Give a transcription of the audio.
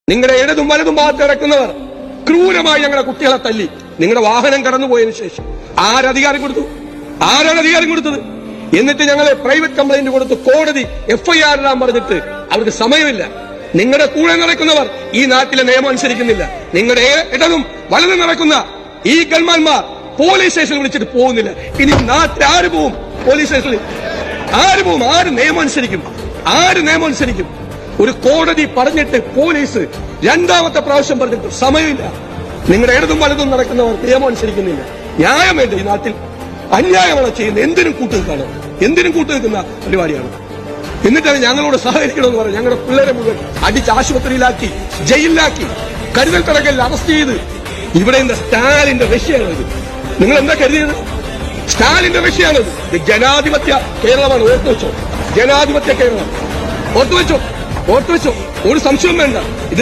നിങ്ങളുടെ ഇടതും വലതും ഭാഗത്ത് കിടക്കുന്നവർ ക്രൂരമായി ഞങ്ങളുടെ കുട്ടികളെ തല്ലി. നിങ്ങളുടെ വാഹനം കടന്നുപോയതിനു ശേഷം ആരാണ് അധികാരം കൊടുത്തത്? എന്നിട്ട് ഞങ്ങളെ പ്രൈവറ്റ് കംപ്ലൈന്റ് കൊടുത്ത് കോടതി FIR ഇടാൻ പറഞ്ഞിട്ട് അവർക്ക് സമയമില്ല. നിങ്ങളുടെ കൂടെ നടക്കുന്നവർ ഈ നാട്ടിലെ നിയമം അനുസരിക്കുന്നില്ല. നിങ്ങളുടെ ഇടതും വലതും നടക്കുന്ന ഈ ഗൾമാന്മാർ പോലീസ് സ്റ്റേഷനിൽ വിളിച്ചിട്ട് പോകുന്നില്ല. ഇനി നാട്ടിൽ ആര് പോവും? പോലീസ് സ്റ്റേഷനിൽ ആര് പോവും? ആര് നിയമം അനുസരിക്കും? ഒരു കോടതി പറഞ്ഞിട്ട് പോലീസ് രണ്ടാമത്തെ പ്രാവശ്യം പറഞ്ഞിട്ട് സമയമില്ല. നിങ്ങളുടെ ഇടതും വലതും നടക്കുന്നവർ നിയമം അനുസരിക്കുന്നില്ല. ന്യായം വേണ്ട ഈ നാട്ടിൽ? അന്യായമാണ് ചെയ്യുന്നത്. എന്തിനും കൂട്ടുനിൽക്കുന്ന പരിപാടിയാണ്. എന്നിട്ടാണ് ഞങ്ങളോട് സഹകരിക്കണമെന്ന് പറയാം. ഞങ്ങളുടെ പിള്ളേരെ മുഴുവൻ അടിച്ച് ആശുപത്രിയിലാക്കി, ജയിലിലാക്കി, കരുതൽ തടങ്കലിൽ അറസ്റ്റ് ചെയ്ത്. ഇവിടെ എന്താ സ്റ്റാലിന്റെ റഷ്യയാണത്? നിങ്ങൾ എന്താ കരുതിയത്? സ്റ്റാലിന്റെ റഷ്യയാണത്. ഇത് ജനാധിപത്യ കേരളമാണ്. ഓർത്തുവെച്ചോ, ജനാധിപത്യ കേരളം ഓർത്തുവെച്ചോ. ഒരു സംശയവും വേണ്ട. ഇത്